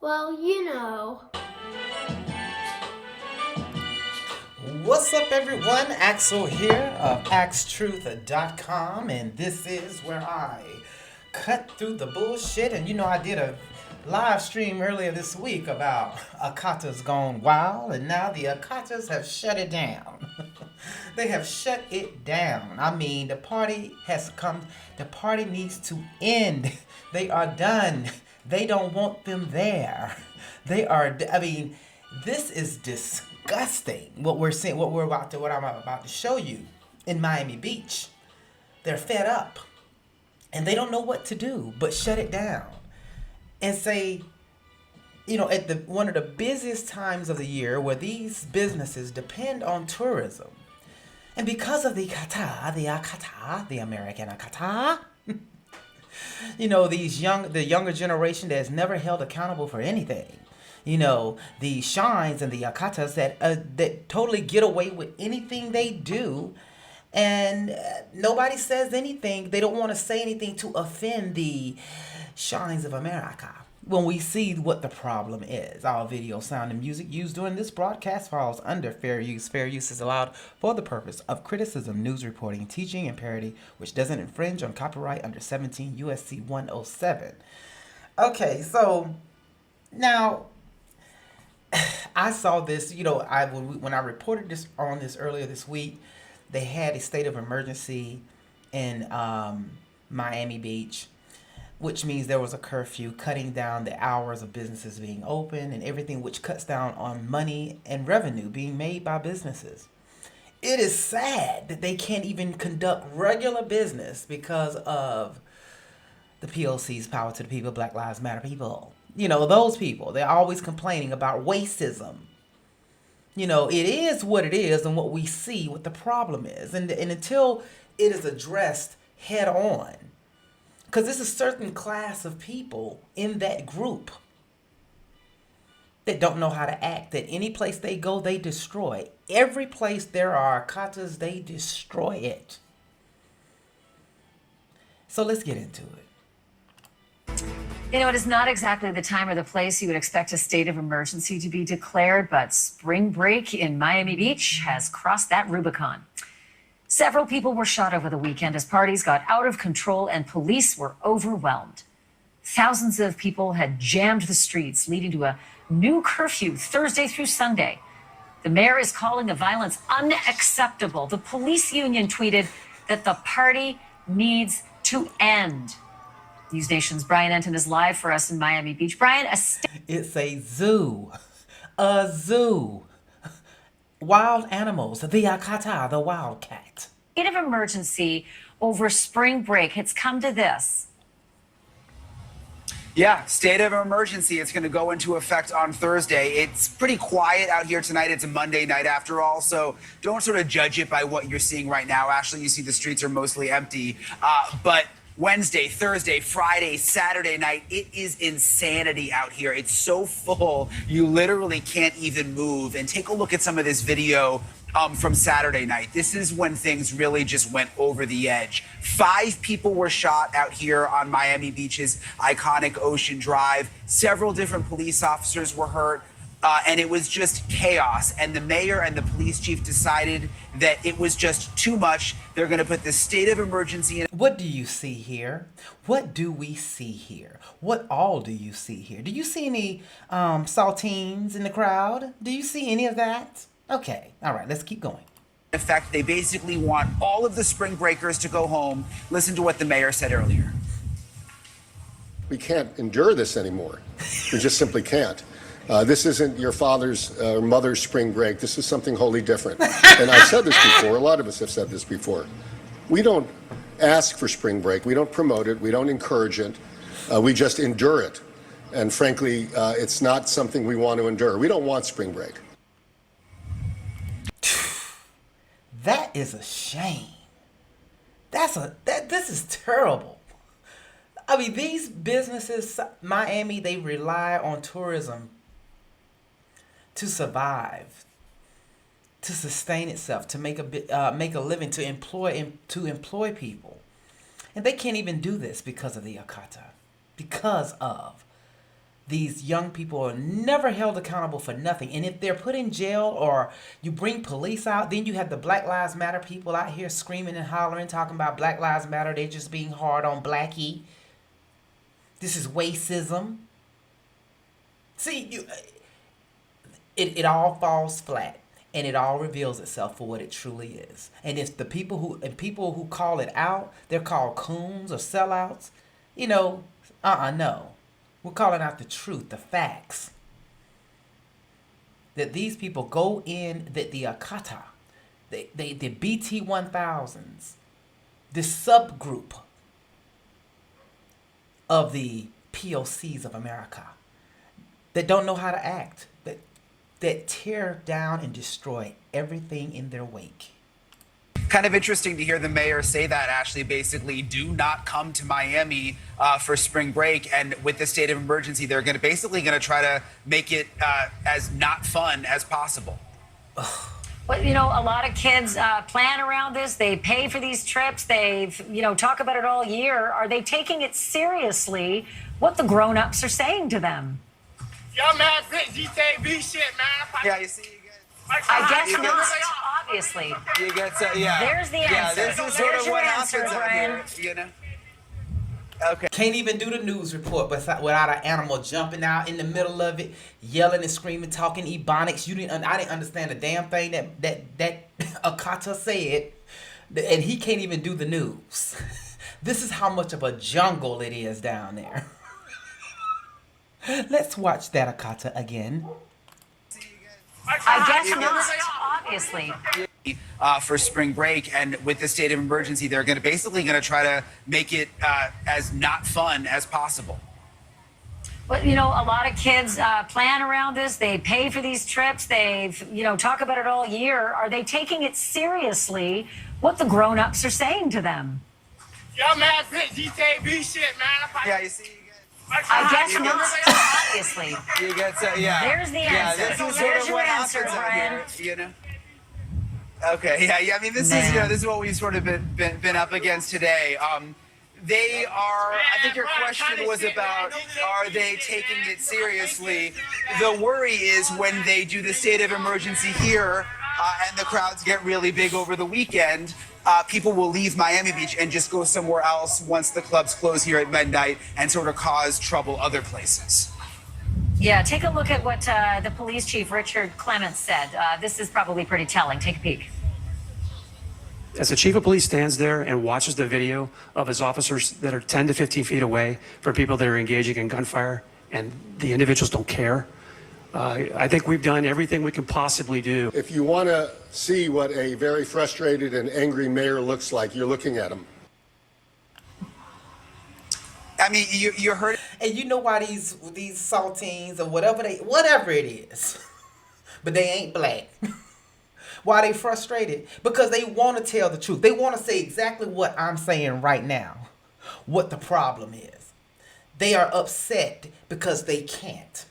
Well, you know. What's up, everyone? Axel here of Axetruth.com, and this is where I cut through the bullshit. And I did a live stream earlier this week about Akatas gone wild, and now the Akatas have shut it down. They have shut it down. I mean, the party has come, the party needs to end. They are done. They don't want them there. This is disgusting. What we're seeing, what I'm about to show you in Miami Beach. They're fed up, and they don't know what to do but shut it down and say, at the one of the busiest times of the year where these businesses depend on tourism, and because of the Akata, the American Akata, the younger generation that has never held accountable for anything. The shines and the Akatas that totally get away with anything they do, and nobody says anything. They don't want to say anything to offend the shines of America. When we see what the problem is, all video, sound, and music used during this broadcast falls under fair use. Fair use is allowed for the purpose of criticism, news reporting, teaching, and parody, which doesn't infringe on copyright under 17 USC 107. Okay, so now I saw this. When I reported this earlier this week, they had a state of emergency in Miami Beach, which means there was a curfew cutting down the hours of businesses being open and everything, which cuts down on money and revenue being made by businesses. It is sad that they can't even conduct regular business because of the POC's Power to the People, Black Lives Matter people. Those people, they're always complaining about racism. It is what it is and what we see, what the problem is. And until it is addressed head on, because there's a certain class of people in that group that don't know how to act, that any place they go, they destroy. Every place there are katas, they destroy it. So let's get into it. It is not exactly the time or the place you would expect a state of emergency to be declared, but spring break in Miami Beach has crossed that Rubicon. Several people were shot over the weekend as parties got out of control and police were overwhelmed. Thousands of people had jammed the streets, leading to a new curfew Thursday through Sunday. The mayor is calling the violence unacceptable. The police union tweeted that the party needs to end. News Nation's Brian Enton is live for us in Miami Beach. Brian, it's a zoo. A zoo. Wild animals. The Akata, the wildcat. State of emergency over spring break. It's come to this. Yeah, state of emergency. It's going to go into effect on Thursday. It's pretty quiet out here tonight. It's a Monday night after all, so don't sort of judge it by what you're seeing right now. Actually, you see the streets are mostly empty, but Wednesday, Thursday, Friday, Saturday night, it is insanity out here. It's so full, you literally can't even move. And take a look at some of this video from Saturday night. This is when things really just went over the edge. 5 people were shot out here on Miami Beach's iconic Ocean Drive. Several different police officers were hurt. And it was just chaos. And the mayor and the police chief decided that it was just too much. They're going to put the state of emergency in. What do you see here? What do we see here? What all do you see here? Do you see any saltines in the crowd? Do you see any of that? Okay. All right. Let's keep going. In fact, they basically want all of the spring breakers to go home. Listen to what the mayor said earlier. We can't endure this anymore. We just simply can't. This isn't your father's or mother's spring break. This is something wholly different. And I've said this before. A lot of us have said this before. We don't ask for spring break. We don't promote it. We don't encourage it. We just endure it. And frankly, it's not something we want to endure. We don't want spring break. That is a shame. This is terrible. I mean, these businesses, Miami, they rely on tourism to survive, to sustain itself, to make a living, to employ people, and they can't even do this because of the Akata, because of these young people are never held accountable for nothing. And if they're put in jail or you bring police out, then you have the Black Lives Matter people out here screaming and hollering, talking about Black Lives Matter. They're just being hard on Blackie. This is racism. See, it all falls flat. And it all reveals itself for what it truly is. And it's the people who call it out, they're called coons or sellouts. No. We're calling out the truth, the facts. That these people go in, that the Akata, the BT1000s, this subgroup of the POCs of America that don't know how to act, that tear down and destroy everything in their wake. Kind of interesting to hear the mayor say that, Ashley, basically do not come to Miami for spring break. And with the state of emergency, they're going to try to make it as not fun as possible. But, a lot of kids plan around this. They pay for these trips. They, talk about it all year. Are they taking it seriously, what the grown-ups are saying to them? Yo, man, GTV shit, man. Yeah, you see, I guess not, obviously. You get yeah. There's the answer. Yeah, this is sort There's of your what answer, happens out here, Okay. Can't even do the news report without an animal jumping out in the middle of it, yelling and screaming, talking Ebonics. I didn't understand a damn thing that Akata said, and he can't even do the news. This is how much of a jungle it is down there. Let's watch that Akata again. I guess not, obviously. For spring break, and with the state of emergency, they're going to try to make it as not fun as possible. But, a lot of kids plan around this. They pay for these trips. They, talk about it all year. Are they taking it seriously, what the grown-ups are saying to them? Yo, man, GTV shit, man. Yeah, you see. I guess not, obviously. You get yeah. There's the answer. Yeah, this is sort There's of your what answer, happens out Brian. here, Okay, yeah. I mean, this is what we've sort of been up against today. They are. I think your question was about, are they taking it seriously? The worry is when they do the state of emergency here, and the crowds get really big over the weekend. People will leave Miami Beach and just go somewhere else once the clubs close here at midnight and sort of cause trouble other places. Yeah, take a look at what the police chief, Richard Clements, said. This is probably pretty telling. Take a peek. As the chief of police stands there and watches the video of his officers that are 10 to 15 feet away from people that are engaging in gunfire, and the individuals don't care, I think we've done everything we can possibly do. If you want to see what a very frustrated and angry mayor looks like, you're looking at him. I mean, you heard. And you know why these saltines or whatever it is, but they ain't black. Why they frustrated? Because they want to tell the truth. They want to say exactly what I'm saying right now. What the problem is. They are upset because they can't.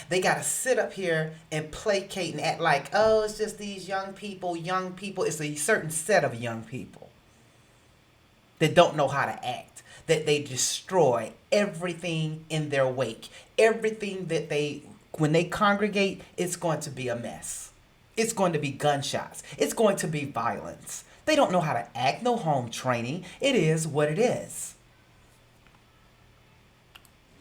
They got to sit up here and placate and act like, oh, it's just these young people. It's a certain set of young people that don't know how to act, that they destroy everything in their wake. Everything that when they congregate, it's going to be a mess. It's going to be gunshots. It's going to be violence. They don't know how to act, no home training. It is what it is.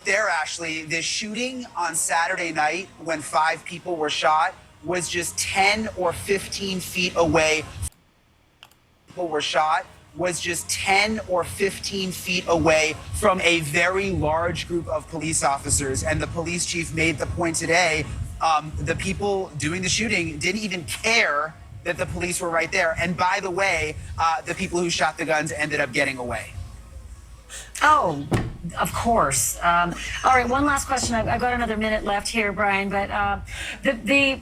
There, Ashley, the shooting on Saturday night when 5 people were shot was just 10 or 15 feet away. People were shot was just 10 or 15 feet away from a very large group of police officers. And the police chief made the point today, the people doing the shooting didn't even care that the police were right there. And by the way, the people who shot the guns ended up getting away. Oh, of course. All right, one last question. I've got another minute left here, Brian, but the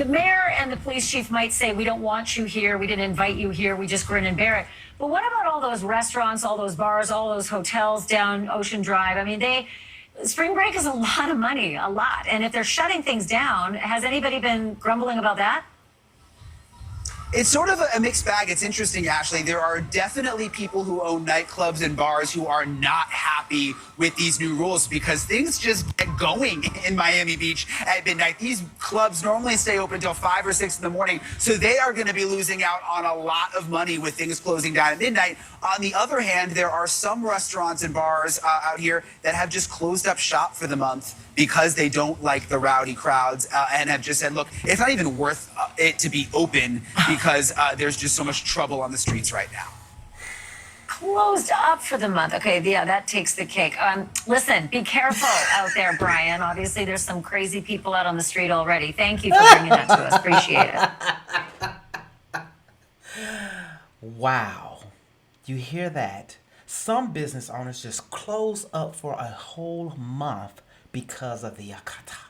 mayor and the police chief might say, we don't want you here, we didn't invite you here, we just grin and bear it. But what about all those restaurants, all those bars, all those hotels down Ocean Drive? I mean, spring break is a lot of money, a lot. And if they're shutting things down, has anybody been grumbling about that? It's sort of a mixed bag. It's interesting, Ashley. There are definitely people who own nightclubs and bars who are not happy with these new rules because things just get going in Miami Beach at midnight. These clubs normally stay open until 5 or 6 in the morning, so they are going to be losing out on a lot of money with things closing down at midnight. On the other hand, there are some restaurants and bars out here that have just closed up shop for the month because they don't like the rowdy crowds and have just said, look, it's not even worth it to be open because there's just so much trouble on the streets right now. Closed up for the month. Okay, yeah, that takes the cake. Listen, be careful out there, Brian. Obviously, there's some crazy people out on the street already. Thank you for bringing that to us. Appreciate it. Wow. You hear that? Some business owners just close up for a whole month because of the Akata.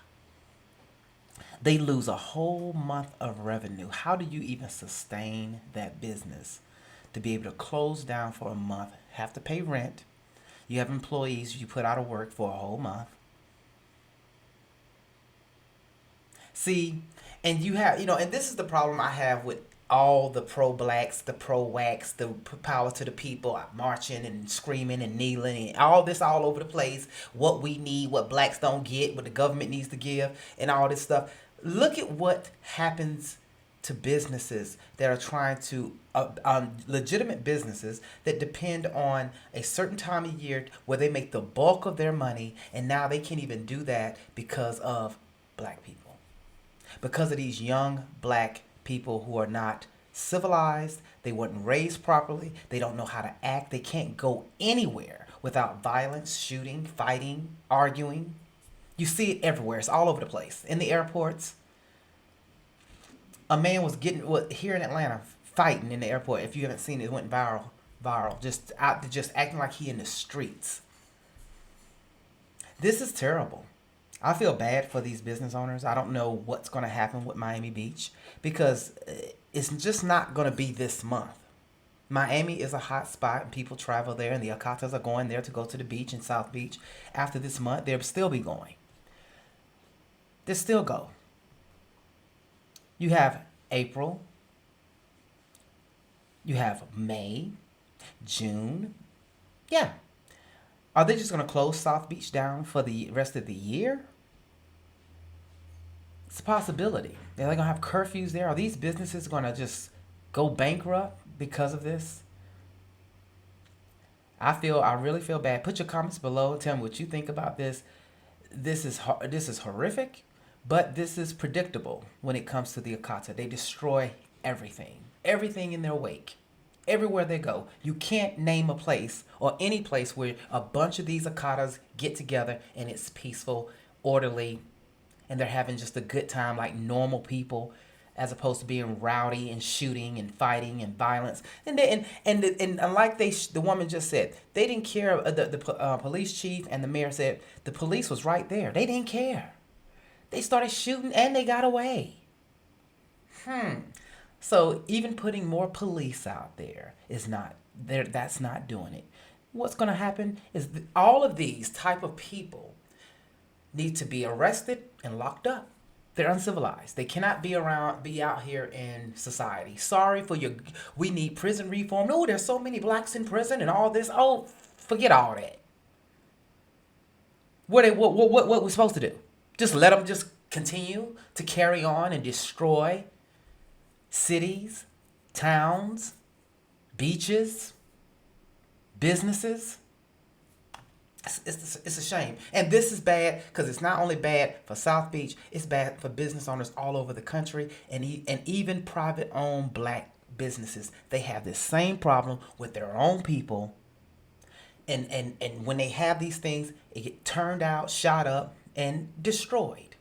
They lose a whole month of revenue. How do you even sustain that business? To be able to close down for a month, have to pay rent. You have employees you put out of work for a whole month. See, and you have, and this is the problem I have with all the pro-blacks, the pro-wax, the power to the people marching and screaming and kneeling and all this all over the place. What we need, what blacks don't get, what the government needs to give, and all this stuff. Look at what happens to businesses that are trying to, legitimate businesses that depend on a certain time of year where they make the bulk of their money, and now they can't even do that because of black people. Because of these young black people who are not civilized, they weren't raised properly, they don't know how to act, they can't go anywhere without violence, shooting, fighting, arguing. You see it everywhere. It's all over the place. In the airports. A man was here in Atlanta fighting in the airport. If you haven't seen it, it went viral. Just acting like he in the streets. This is terrible. I feel bad for these business owners. I don't know what's going to happen with Miami Beach because it's just not going to be this month. Miami is a hot spot and people travel there, and the Akatas are going there to go to the beach in South Beach. After this month, they'll still be going. They still go. You have April. You have May, June. Yeah. Are they just going to close South Beach down for the rest of the year? It's a possibility. They're going to have curfews there. Are these businesses going to just go bankrupt because of this? I really feel bad. Put your comments below. Tell me what you think about this. This is horrific, but this is predictable when it comes to the Akata. They destroy everything in their wake. Everywhere they go, you can't name a place or any place where a bunch of these Akatas get together and it's peaceful, orderly, and they're having just a good time like normal people, as opposed to being rowdy and shooting and fighting and violence. And like the woman just said, they didn't care. The police chief and the mayor said the police was right there. They didn't care. They started shooting and they got away. So even putting more police out there is not there. That's not doing it. What's going to happen is all of these type of people need to be arrested and locked up. They're uncivilized. They cannot be out here in society. Sorry for we need prison reform. No, there's so many blacks in prison and all this. Oh, forget all that. What we're supposed to do? Just let them just continue to carry on and destroy cities, towns, beaches, businesses. It's a shame. And this is bad because it's not only bad for South Beach, it's bad for business owners all over the country and even private owned black businesses. They have this same problem with their own people. And when they have these things, it get turned out, shot up, and destroyed.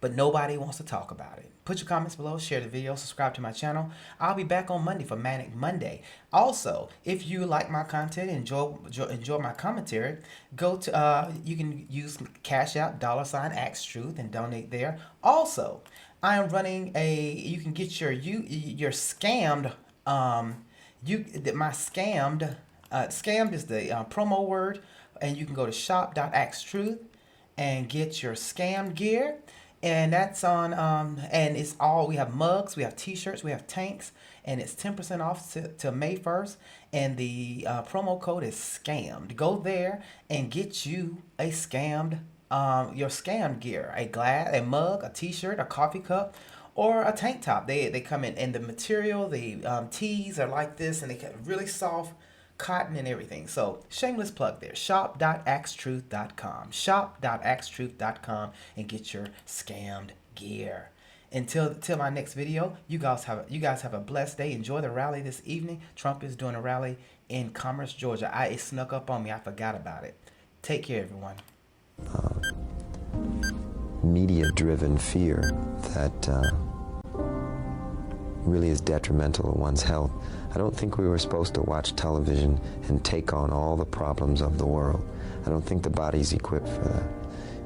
But nobody wants to talk about it. Put your comments below, share the video, subscribe to my channel. I'll be back on Monday for Manic Monday. Also, if you like my content and enjoy my commentary, go to you can use CashApp $Axetruth and donate there. Also, I am running you can get your scammed scammed is the promo word, and you can go to shop.axetruth and get your scam gear. And that's on, and it's all, we have mugs, we have t-shirts, we have tanks, and it's 10% off to May 1st. And the promo code is scammed. Go there and get you a scammed, your scammed gear, a glass, a mug, a t-shirt, a coffee cup, or a tank top. They come in, and the material, the tees are like this, and they get really soft cotton and everything. So shameless plug there. Shop.axetruth.com. Shop.axetruth.com and get your scammed gear. Until my next video, you guys have a blessed day. Enjoy the rally this evening. Trump is doing a rally in Commerce, Georgia. It snuck up on me. I forgot about it. Take care, everyone. Media-driven fear that really is detrimental to one's health. I don't think we were supposed to watch television and take on all the problems of the world. I don't think the body's equipped for that.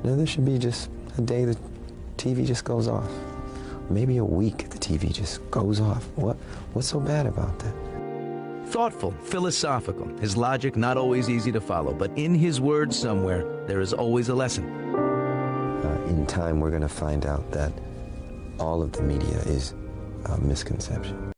You know, there should be just a day the TV just goes off. Maybe a week the TV just goes off. What's so bad about that? Thoughtful, philosophical, his logic not always easy to follow, but in his words somewhere, there is always a lesson. In time, we're going to find out that all of the media is a misconception.